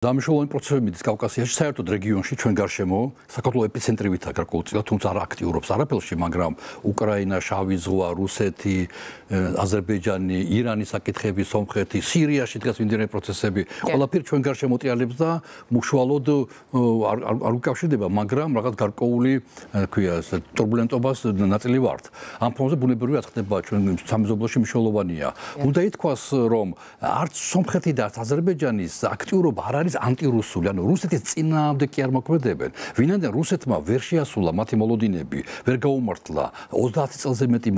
Დამშოვანი პროცესები მიდის კავკასიაში, საერთოდ რეგიონში ჩვენ გარშემო საქართველოს ეპიცენტრივითა გარკვეულწილად, თუმცა არ აქტიურობს არაფერში, მაგრამ უკრაინა, შავი ზღვა, რუსეთი, აზერბაიჯანი, ირანის საკითხები, სომხეთი, სირიაში დგას მიმდინარე პროცესები, ყველაფერი ჩვენ გარშემო მოტრიალებს და უშუალოდ არ უკავშირდება, მაგრამ რაღაც გარკვეული, ქვია, турბულენტობას ნაწილი ვართ. ამ ფონზე ბუნებრივად ხდება ჩვენ სამეზობლოში მნიშვნელოვანია. უნდა ითქვას, რომ არც სომხეთი და არც აზერბაიჯანის აქტიურობა არ არის ანტირუსული, ანუ რუსეთის წინააღმდეგ კი არ მოქმედებენ. ვინაიდან რუსეთმა ვერ შეასრულა მათი მოლოდინები, ვერ გაუმართლა 30 წელზე მეტი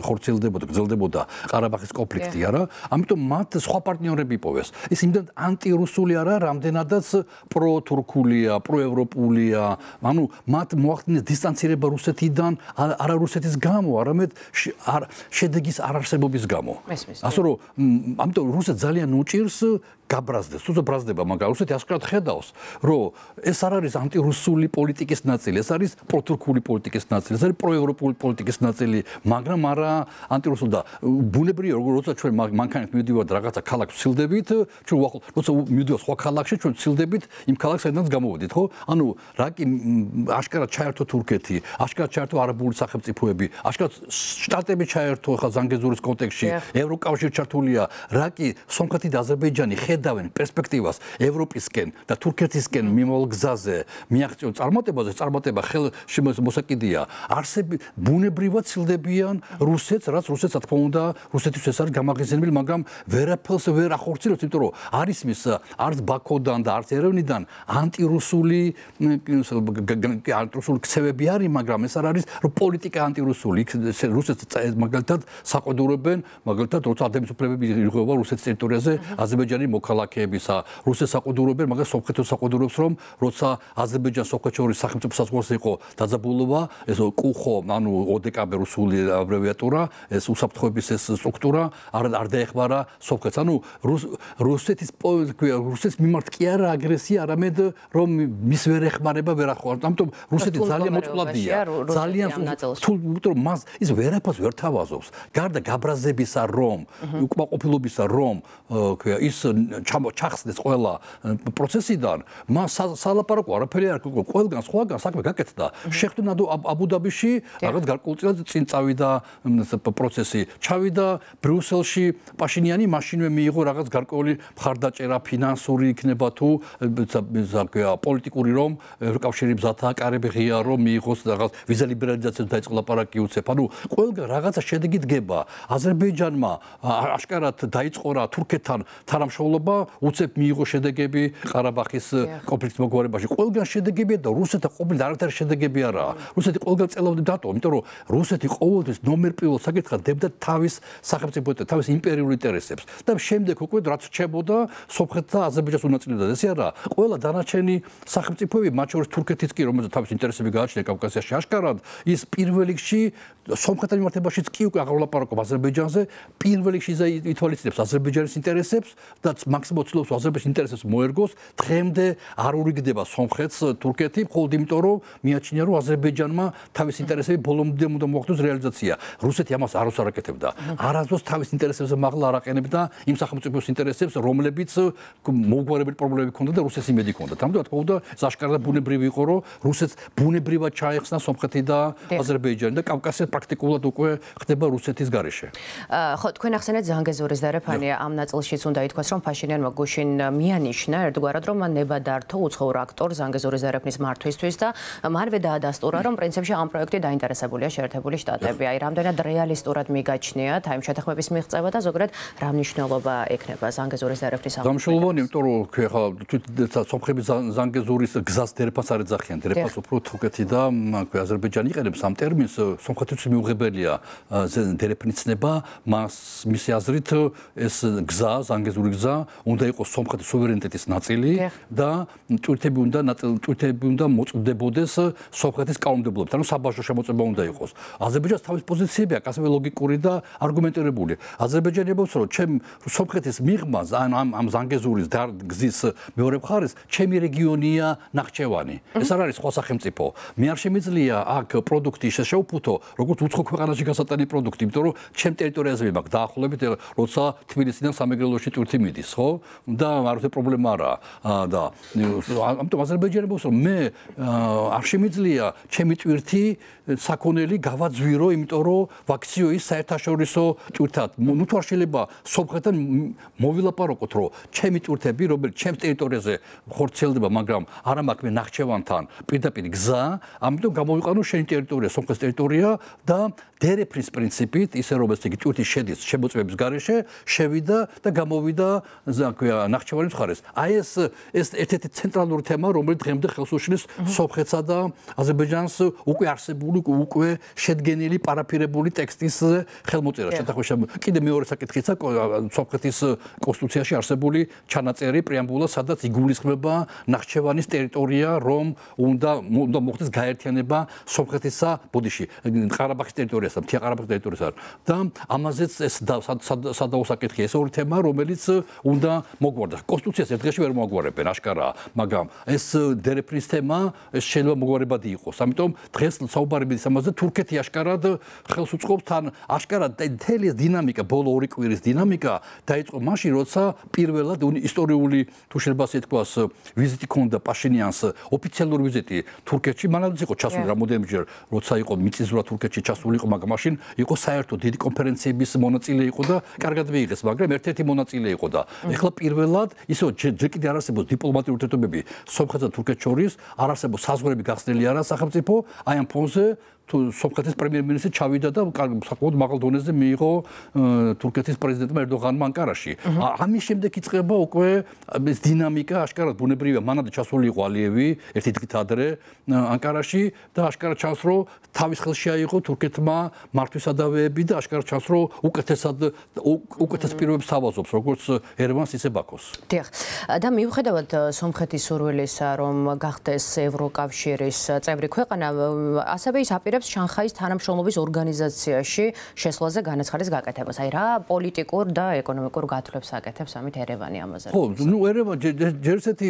ხორციელდებოდა, გრძელდებოდა ყარაბაღის კონფლიქტი, არა? ამიტომ მათ სხვა პარტნიორები იპოვეს. ის იმდენ ანტირუსული არა, რამდენადაც პროთურქულია, პროევროპულია. ანუ მათ მოახდინეს დისტანცირება რუსეთიდან, არა რუსეთის გამო, არამედ შედეგის არარსებობის გამო. ასე რომ, ამიტომ რუსეთს ძალიან უჭირს გაბრაზდეს, თუ ბრაზდება, მაგრამ რუსეთი ასკარად ხედავს, რომ ეს არ არის ანტირუსული პოლიტიკის ნაწილი, ეს არის პროთურქული პოლიტიკის ნაწილი, ეს არის პროევროპული პოლიტიკის ნაწილი, მაგრამ არა ანტირუსული და ბუნებრივია, როცა ჩვენ მანქანით მივდივართ რაღაცა ქალაქს ვცილდებით, ჩვენ როცა მივდივართ სხვა ქალაქში, ჩვენ ვცილდებით იმ ქალაქს, საიდანაც გამოვედით, ხო? ანუ რა კი აშკარად ჩაერთო თურქეთი, აშკარად ჩაერთო არაბული სახელმწიფოები, აშკარად შტატები ჩაერთო ხა ზანგეზურის კონტექსტში, ევროკავშირი ჩართულია, რა კი სომხეთი და აზერბაიჯანი ხედავენ პერსპექტივას ევროპისკენ და თურქეთისკენ მიმავალ გზაზე მიაღწიონ წარმატება ხელმოსაკიდია არსები ბუნებრივად ცილდებიან რუსეთს, რაც რუსეთს რა თქმა უნდა რუსეთის ეს არის გამაღიზიანებელი, მაგრამ ვერაფერს ვერ ახორციელებს, იმიტომ რომ არის მის არც ბაქოდან და არც ერევნიდან ანტირუსული ქცევები არის, მაგრამ ეს არ არის რომ პოლიტიკა ანტირუსული, რუსეთს მაგალითად საყდურებენ, მაგალითად როცა ადამიანის უფლებები იღება რუსეთის ტერიტორიაზე აზერბაიჯანის მოქალაქეებისა, რუსეთს საყდურებენ, მაგრამ სომხეთს საყდურებს, რომ როცა აზერბაიჯანს სომხეთს შორის სახელმწიფო საზღვარზე იყო დაძაბულობა, ეს კუხო, ანუ ოდკბ რუსული აბრევიატურა, ეს უსაფრთხოების ეს სტრუქტურა არ დაეხმარა სომხეთს. ანუ რუსეთის მიმართ კი არა აგრესია, არამედ რომ მის ვერ ეხმარება, ვერ ახმარება. ამიტომ რუსეთი ძალიან მოწყვლადია, ძალიან თუმცა მას ის ვერაფერს ვერ თავაზობს. გარდა გაბრაზებისა, რომ უკმაყოფილობისა, რომ ის ჩახსნეს ყველა პროცესიდან, მას სალაპარაკო არაფერი არ გქონდა, ყველგან სხვაგან საქმე გაკეთდა. შეხვდნენ აბუ-დაბიში, რაღაც გარკვეულწილად წინ წავიდა პროცესი, ჩავიდა ბრიუსელში, პაშინიანი მაშინვე მიიღო რაღაც გარკვეული მხარდაჭერა, ფინანსური იქნება თუ პოლიტიკური, რომ ევროკავშირი მზადაა, კარები ღია, რომ მიიღოს რაღაც ვიზა ლიბერალიზაციას დაიწყო ლაპარაკი უცებ. ანუ ყველგან რაღაცა შედეგი დგება. აზერბაიჯანმა აშკარად დაიწყორა თურქეთთან თანამშრომლობა, უცებ მიიღო შედეგები ყარაბაღის კონფლიქტის მოგვარებაში. ყველგან შედეგებია და რუსეთთან ყოფილი არათარი შედეგები არაა. რუსეთი ყველგან წელავდა დატო, იმიტომ რომ რუსეთი ყოველთვის ნომერ პირველ საკითხად დებდა თავის სახელმწიფო და თავის იმპერიულ ინტერესებს. და შემდეგ უკვე რაც რჩებოდა სომხეთს და აზერბაიჯანს უნაწილებლად. ესე არა, ყველა დანარჩენი სახელმწიფოები, მათ შორის თურქეთიც კი, რომელზეც თავის ინტერესები გააჩნია კავკასიაში აშკარად, ის პირველ რიგში სომხეთთან მიმართებაშიც კი უკვე აღარ ვლაპარაკობ აზერბაიჯანზე, პირველ რიგში ითვალისწინებს აზერბაიჯანის ინტერესებს და მაქსიმალურად ცდილობს აზერბაიჯანის ინტერესებს მოერგოს. დღემდე არ ურიგდება სომხეთს თურქეთი, მხოლოდ იმიტომ რომ მიაჩნია რომ აზერბაიჯანმა თავის ინტერესები ბოლომდე უნდა მოახდინოს რეალიზაცია. რუსეთი ამას არასდროს არ აკეთებდა. არასდროს თავის ინტერესებზე მაღლა არ აყენებდა იმ სახელმწიფოს ინტერესებს, რომლებიც მოუგვარებელი პრობლემები ჰქონდა და რუსეთს იმედი ჰქონდა. თამდე რა თქმა უნდა, აშკარად ბუნებრივი იყო, რომ რუსეთს ბუნებრივად ჩაეხსნა სომხეთი და აზერბაიჯანი და კავკასია პრაქტიკულად უკვე ხდება რუსეთის გარეშე. ხო, თქვენ ახსენეთ ზანგეზურის დარეფანია ამ ნაწილშიც უნდა ითქვას, რომ ფაშინიანმა გუშინ მიანიშნა ერთგვარად, რომ მან ნება დართო უცხოურ აქტორ ზანგეზურის დარეფნის მართვისთვის და მანვე დაადასტურა, რომ პრინციპში ამ პროექტი დაინტერესებულია შეერთებული შტატები. აი, რამდენად რეალისტურად მიგაჩნიათ აი შეთანხმების მიღწევა და ზოგადად რა მნიშვნელობა ექნება ზანგეზურის დარეფნის ამ. გამშველოვანი, იმიტომ რომ ხა სომხები ზანგეზურის გზას დერეფანს არ ეძახიან, დერეფანს უფრო თურქეთი და აზერბაიჯანი იყენებს ამ ტერმინს. სომხეთთვის მიუღებელია დერეფნის ცნება, მისი აზრით ეს გზა, ზანგეზური გზა უნდა იყოს სომხეთის სუვერენიტეტის ნაწილი და ტვირთები უნდა მოწმდებოდეს სომხეთის კანონმდებლობთან, ანუ საბაჟო შემოწმება უნდა იყოს. აზერბაიჯანს თავის პოზიციები აქვს ასევე ლოგიკური და არგუმენტირებული. აზერბაიჯანი ებობს, რომ ჩემ სომხეთის მიღმა ამ ზანგეზურის გზის მეორე მხარეს ჩემი რეგიონია ნახჭევანი. ეს არ არის სხვა სახელმწიფო. მე არ შემიძლია აქ პროდუქტი შეშეუფუთო, როგორც უცხო ქვეყანაში გასატანი პროდუქტი, იმიტომ რომ ჩემ ტერიტორიაზე მაქვს დაახლოებით, როცა თბილისიდან სამეგრელოში ტვირთი მიდის, ხო? ხო? და არც პრობლემა არა. და ამიტომ აზერბაიჯანი მოსულ მე არ შემიძლია ჩემი ტვირთი საქონელი გავაძვირო, იმიტომ რომ ვაქციო ის საერთაშორისო ტვირთად. ნუ თუ არ შეიძლება სომხეთთან მოვილაპარაკოთ, რომ ჩემი ტვირთები, რომელიც ჩემს ტერიტორიაზე ხორციელდება, მაგრამ არა მაქვს მე ნახჩევანთან პირდაპირ გზა, ამიტომ გამოვიყანო შენი ტერიტორია, სომხეთის ტერიტორია და დერეფრის პრინციპით, ისე რომ ეს იგი ტვირთი შედის შემოწმების გარეშე, შევიდა და გამოვიდა ნახჩევანის მხარეს. აი ეს ერთ-ერთი ცენტრალური თემა, რომელიც დღემდე ხელს უშლის სომხეთსა და აზერბაიჯანს უკვე არსებული, უკვე შედგენილი პარაფირებული ტექსტის ხელმოწერა. კიდე მეორე საკითხია სომხეთის კონსტიტუციაში არსებული ჩანაწერი პრეამბულა, სადაც იგულისხმება ნახჩევანის ტერიტორია, რომ უნდა მოხდეს გაერთიანება სომხეთისა, ბოდიში, ყარაბაღის ტერიტორიასთან, მთიან ყარაბაღის ტერიტორიასთან. და ამაზეც ეს სადაო საკითხია, ეს ორი თემა, რომელიც უნდა მოგვარდეს. კონსტიტუციას ერთ დღეში ვერ მოგვარებენ, აშკარაა, მაგრამ ეს დერეფრის თემა, ეს შეიძლება მოგვარებადი იყოს. ამიტომ დღეს საუბარი მიდის ამაზე, თურქეთი აშკარად ხელს უწყობს თან აშკარად მთელი დინამიკა, ბოლო ორი კვირის დინამიკა დაიწყო მაშინ, როცა პირველად ისტორიული თუ შეიძლება ასე თქვას, ვიზიტი ქონდა პაშინიანს, ოფიციალური ვიზიტი თურქეთში, მანამდე იყო ჩასული რამოდენიმეჯერ, როცა იყო მიწისძვრა თურქეთში ჩასული იყო, მაგრამ მაშინ იყო საერთო დიდი კონფერენციების მონაწილე იყო და კარგად მიიღეს, მაგრამ ერთ-ერთი მონაწილე იყო და ეხლა პირველად ისო ჯერ კიდე არ არსებობს დიპლომატიური ურთიერთობები სომხეთსა და თურქეთს შორის, არ არსებობს საზღვრები გახსნილი არა სახელმწიფო, აი ამ ფონზე თუ სომხეთის პრემიერ-მინისტრი ჩავიდა და საკმაოდ მაღალ დონეზე მიიღო თურქეთის პრეზიდენტმა ერდოღანმა ანკარაში. ამის შემდეგ იწყება უკვე ეს დინამიკა, აშკარად ბუნებრივია, მანამდე ჩასული იყო ალიევი ერთი დღით ადრე ანკარაში და აშკარად ჩანს, რომ თავის ხელში აიღო თურქეთმა მართვისადავეები და აშკარად ჩანს, რომ უკეთეს პირობებს თავაზობს, როგორც ერევანს, ისე ბაქოს. დიახ. და მიუხედავად სომხეთის სურვილისა, რომ გახდეს ევროკავშირის წევრი ქვეყანა, ასევე ის აპირებს შანხაის თანამშრომლობის ორგანიზაციაში შესვლაზე განაცხადის გაკეთებას. აი რა პოლიტიკურ და ეკონომიკურ გათვლებს აკეთებს ამით ერევანი ამაზე? ხო, ნუ ერევანი ჯერ ესეთი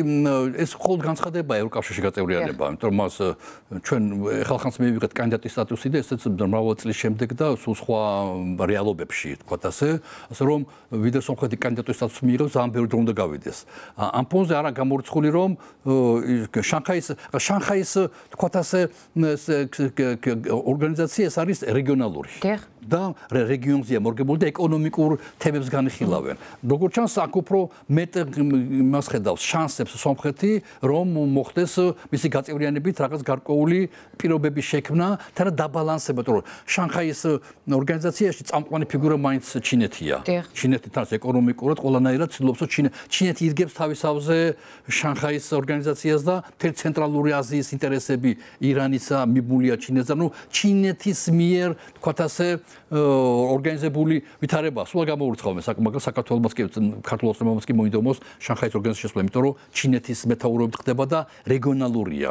ეს მხოლოდ განცხადება ევროკავშირში გაწევრიანება, იმიტომ რომ მას ჩვენ ხალხს მივიღეთ კანდიდატის სტატუსი და ესეც მრავალი წლის შემდეგ და სულ სხვა რეალობებში, თქვათ ასე რომ ვიდრე სომხეთი კანდიდატის სტატუსს მიიღებს, ძალიან ბევრი დრო უნდა გავიდეს. ამ ფონზე არა გამორიცხული, რომ შანხაის თქვათ ასე ორგანიზაცია ეს არის რეგიონალური. და რეგიონზეა მორგებული და ეკონომიკურ თემებს განიხილავენ. როგორც ჩანს, აქ უფრო მეტ იმას ხედავს შანსებს სომხეთი, რომ მოხდეს მისი გაწევრიანებით რაღაც გარკვეული პირობების შექმნა და დაბალანსება, რომ შანხაის ორგანიზაციაში წამყვანი ფიგურა მაინც ჩინეთია. ჩინეთი თან ეკონომიკურად ყველანაირად ცდილობს, რომ ჩინეთი ირგებს თავისავზე შანხაის ორგანიზაციას და მთელი ცენტრალური აზიის ინტერესები ირანისა მიბმულია ჩინეთზე. ნუ ჩინეთის მიერ, თქვათ ასე, ორგანიზებული ვითარება სულ გამოურცხავენ, მაგრამ საქართველოს კი ქართულ ოცნებამაც კი მოინდომოს შანხაის ორგანიზაციის შესვლა, იმიტომ რომ ჩინეთის მეთაურობით ხდება და რეგიონალურია.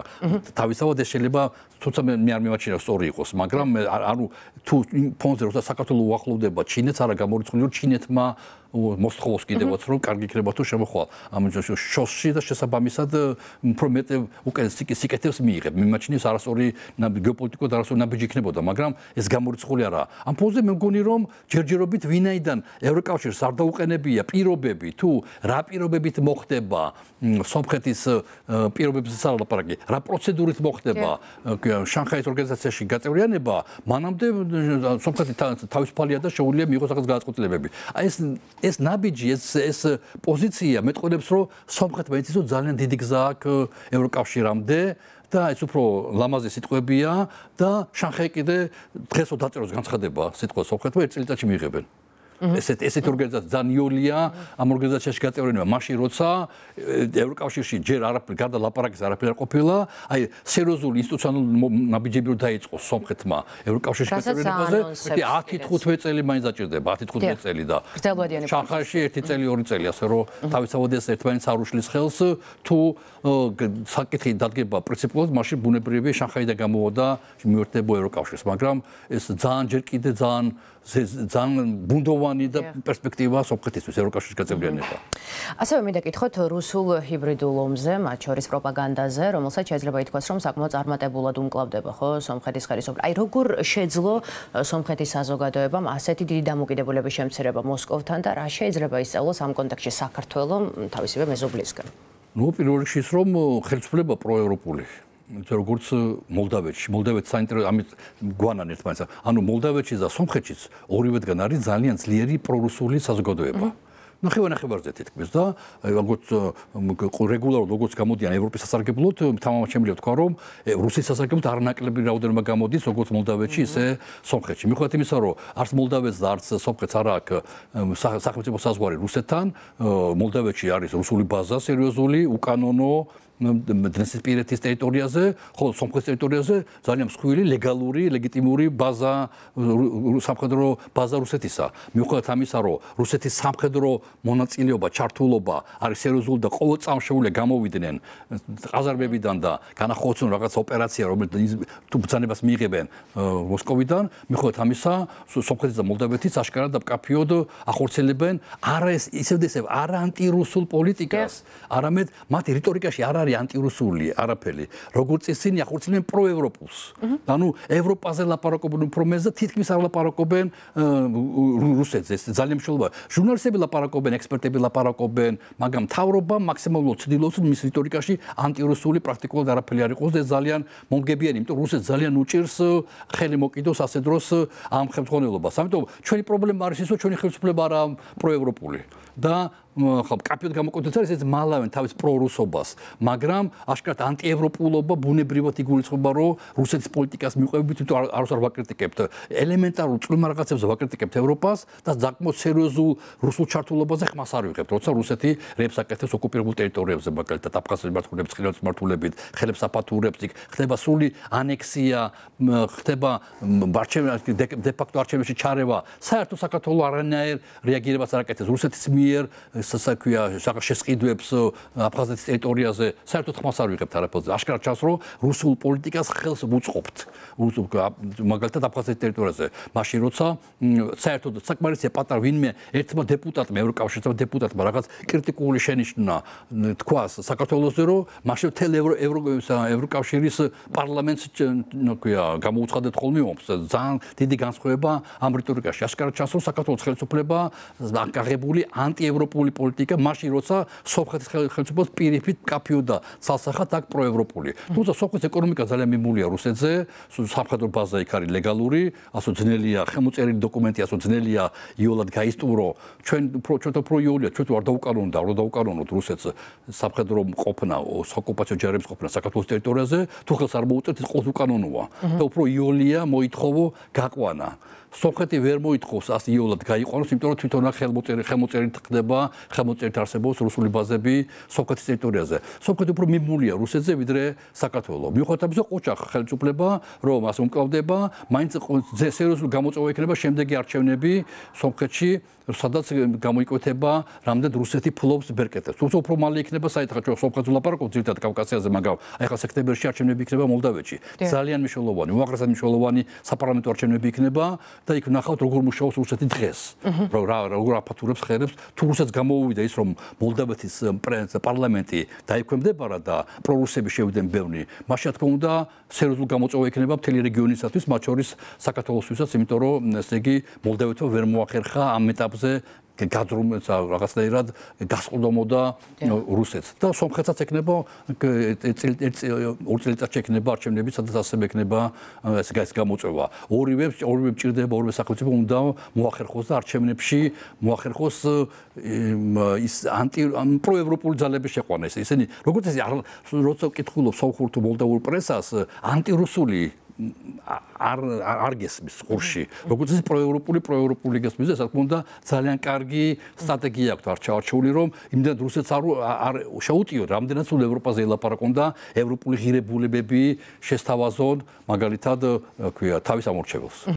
თავისთავად ეს შეიძლება თუმცა მე არ მიმაჩნია სწორი იყოს, მაგრამ ანუ თუ ფონზე როცა საქართველოს უახლოვდება ჩინეთს, არა გამორიცხული, რომ ჩინეთმა მოსთხოვოს კიდევაც რომ კარგი იქნება თუ შემოხვალ ამ შოსში და შესაბამისად უფრო მეტ უკვე სიკეთებს მიიღებ. მიმაჩნიეს არასწორი გეოპოლიტიკურად არასწორი ნაბიჯი იქნებოდა, მაგრამ ეს გამორიცხული არაა. ამ ფონზე მე მგონი რომ ჯერჯერობით ვინაიდან ევროკავშირს არ დაუყენებია პირობები თუ რა პირობებით მოხდება სომხეთის პირობებზე სალაპარაკი, რა პროცედურით მოხდება შანხაის ორგანიზაციაში გაწევრიანება, მანამდე სომხეთი თავისუფალია და შეუძლია მიიღოს რაღაც გადაწყვეტილებები. აი ეს ნაბიჯი, ეს პოზიცია მეტყველებს, რომ სომხეთმა იცის, რომ ძალიან დიდი გზა აქვს ევროკავშირამდე და ეს უფრო ლამაზი სიტყვებია და შანხაი კიდე დღესო დაწეროს განცხადება სიტყვა სომხეთმა ერთ წელიწადში მიიღებენ. ესეთი ორგანიზაცია ძალიან იოლია ამ ორგანიზაციაში გაწევრიანება მაშინ როცა ევროკავშირში ჯერ არაფერ გარდა ლაპარაკის არაფერი არ ყოფილა, აი სერიოზული ინსტიტუციონალური ნაბიჯები რო დაიწყო სომხეთმა ევროკავშირში გაწევრიანებაზე, 10-15 წელი მაინც დაჭირდება, 10-15 წელი და შანხაიში 1 წელი 2 წელი, ასე რომ თავისთავად ეს ერთმანეთს არ უშლის ხელს, თუ საკითხი დადგება პრინციპულად, მაშინ ბუნებრივია შანხაიდან გამოვა და მიუერთდება ევროკავშირს, მაგრამ ეს ძალიან ჯერ კიდე ძალიან ძალიან ბუნდოვანი და პერსპექტივაა სომხეთისთვის ევროკავშირის გაწევრიანება. ასევე მინდა კითხოთ რუსულ ჰიბრიდულ ომზე, მათ შორის პროპაგანდაზე, რომელსაც შეიძლება ითქვას, რომ საკმაოდ წარმატებულად უმკლავდება, ხო, სომხეთის ხელისუფლება. აი, როგორ შეძლო სომხეთის საზოგადოებამ ასეთი დიდი დამოკიდებულების შემცირება მოსკოვთან და რა შეიძლება ისწავლოს ამ კონტექსტში საქართველოს თავისივე მეზობლისგან? ნუ პირველ რიგში ის რომ ხელისუფლება პროევროპული როგორც მოლდავეთში. მოლდავეთი საინტერესო ამით გვანან ერთმანეთს. ანუ მოლდავეთში და სომხეთშიც ორივედგან არის ძალიან ძლიერი პრორუსული საზოგადოება. ნახევარ-ნახევარზე თითქმის და როგორც რეგულარულად როგორც გამოდიან ევროპის სასარგებლოდ, თამამად შემიძლია თქვა, რომ რუსეთის სასარგებლოდ არანაკლები რაოდენობა გამოდის როგორც მოლდავეთში, ისე სომხეთში. მიუხედავად იმისა, რომ არც მოლდავეთს და არც სომხეთს არ აქვს სახელმწიფო საზღვარი რუსეთთან, მოლდავეთში არის რუსული ბაზა სერიოზული, უკანონო დნესტრისპირეთის ტერიტორიაზე, ხოლო სომხეთის ტერიტორიაზე ძალიან მსხვილი ლეგალური, ლეგიტიმური ბაზა სამხედრო ბაზა რუსეთისა. მიუხედავად ამისა, რომ რუსეთის სამხედრო მონაწილეობა, ჩართულობა არის სერიოზული და ყოველწამშეულია გამოვიდნენ ყაზარმებიდან და განახორციელონ რაღაც ოპერაცია, რომელიც თუ ბრძანებას მიიღებენ მოსკოვიდან, მიუხედავად ამისა, სომხეთის და მოლდავეთის აშკარად და მკაფიოდ ახორციელებენ არა ისევ არა ანტირუსულ პოლიტიკას, არამედ მათი რიტორიკაში არ არის ანტირუსული არაფერი. როგორც ისინი ახორციელებენ პროევროპულს. ანუ ევროპაზე ლაპარაკობენ უფრო მეზე, თითქმის არ ლაპარაკობენ რუსეთზე. ძალიან მნიშვნელოვანია. ჟურნალისტები ლაპარაკობენ, ექსპერტები ლაპარაკობენ, მაგრამ მთავრობა მაქსიმალურად ცდილობს მის რიტორიკაში ანტირუსული პრაქტიკულად არაფერი არ იყოს და ძალიან მომგებიანი, იმიტომ რუსეთს ძალიან უჭირს ხელი მოკიდოს ასე დროს ამ ხელმძღვანელობას. ამიტომ ჩვენი პრობლემა არის ის, რომ ჩვენი ხელისუფლება არაა პროევროპული და კაფეოდ გამოკვეთილ არის ეს მალავენ თავის პრორუსობას, მაგრამ აშკარად ანტიევროპულობა ბუნებრივად იგულისხმება, რომ რუსეთის პოლიტიკას მივყევებით, თუ არც არ ვაკრიტიკებთ. ელემენტარულ წვრილ რაღაცებს ვაკრიტიკებთ ევროპას და საკმაოდ სერიოზულ რუსულ ჩართულობაზე ხმას არ ვიღებთ, როცა რუსეთი რეებს აკეთებს ოკუპირებულ ტერიტორიებზე, მაგალითად აფხაზეთის მმართველების ხელის მმართველობით, ხელებს აფათურებს, იქ ხდება სრული ანექსია, ხდება დე-ფაქტო არჩევნებში ჩარევა. საერთოდ საქართველოს არანაირ რეაგირებას არ აკეთებს რუსეთის მიერ შესყიდვებს აფხაზეთის ტერიტორიაზე საერთოდ ხმას არ ვიღებთ არაფერზე. აშკარად ჩანს, რომ რუსულ პოლიტიკას ხელს ვუწყობთ. მაგალითად აფხაზეთის ტერიტორიაზე. მაშინ როცა საერთოდ საკმარისია პატარა ვინმე ერთმა დეპუტატმა, ევროკავშირის დეპუტატმა რაღაც კრიტიკული შენიშვნა თქვას საქართველოსზე, რომ მაშინ მთელ ევროკავშირის პარლამენტს გამოუცხადეთ ხოლმე ომს. ძალიან დიდი განსხვავება ამ რიტორიკაში. აშკარად ჩანს, რომ საქართველოს ხელისუფლება აღებული ანტიევროპული პოლიტიკა მაშინ როცა სომხეთის ხელისუფლებას პირიქით მკაფიოდ და ცალსახად აქ პროევროპული. თუმცა სომხეთის ეკონომიკა ძალიან მიმულია რუსეთზე, სამხედრო ბაზა იქ არის ლეგალური, ასო ძნელია, ხელმოწერილი დოკუმენტი, ასო ძნელია იოლად გაისტუმრო. ჩვენ უფრო იოლია, ჩვენ თუ არ დაუკანონოთ რუსეთს სამხედრო ყოფნა, ოკუპაციო ჯარების ყოფნა საქართველოს ტერიტორიაზე, თუ ხელს არ მოუწევთ, ის ყოველთვის უკანონოა. და უფრო იოლია მოითხოვო გაყვანა. სომხეთი ვერ მოითხოვს ასე იოლად გაიყვანოს, იმიტომ რომ თვითონ ხელმოწერით ხდება, ხელმოწერით არსებობს რუსული ბაზები სომხეთის ტერიტორიაზე. სომხეთი უფრო მიმულია რუსეთზე, ვიდრე საქართველო. მიუხედავად ამისა, ყოჩახ ხელისუფლება, რომ ასე უმკლავდება, მაინც სერიოზული გამოწვევა იქნება შემდეგი არჩევნები სომხეთში, სადაც გამოიკვეთება, რამდენად რუსეთი ფლობს ბერკეტებს. თუმცა უფრო მალე იქნება საერთოდ ჩვენ სომხეთს ვლაპარაკობთ ძირითადად კავკასიაზე, მაგრამ ახლა სექტემბერში არჩევნები იქნება მოლდავეთში. ძალიან მნიშვნელოვანი, უაღრესად მნიშვნელოვანი საპარლამენტო არჩევნები იქნება და იქ ნახავთ როგორ მუშაობს რუსეთი დღეს. როგორ აფათურებს ხელებს, თუ რუსეთს გამოუვიდა ის, რომ მოლდავეთის პარლამენტი დაიქვემდებარა და პრორუსები შევიდნენ ბევრი, მაშინ რა თქმა უნდა, სერიოზული გამოწვევა იქნება მთელი რეგიონისათვის, მათ შორის საქართველოსთვისაც, იმიტომ რომ ესე იგი მოლდავეთმა ვერ მოახერხა ამ ეტაპზე გაძრუმებს რაღაცნაირად გასყიდომოდა რუსეთს და სომხეთსაც ეკნება ორი წელიწადში ეკნება არჩევნები, სადაც ასევე ეკნება ეს გამოწვევა. ორივე ჭირდება, ორივე სახელმწიფო უნდა მოახერხოს და არჩევნებში მოახერხოს ის პროევროპული ძალების შეყვანა. ისინი როგორც ეს როცა კითხულობ სომხურ თუ მოლდავურ პრესას, ანტირუსული არ გესმის ხურში. როგორც ის პროევროპული გესმის, რა თქმა უნდა, ძალიან კარგი სტრატეგია აქვს არჩეული, რომ იმდენად რუსეთს არ შეუტიოთ, რამდენად სულ ევროპაზე ელაპარაკონ და ევროპული ღირებულებები შესთავაზონ, მაგალითად, თავის ამორჩეველს.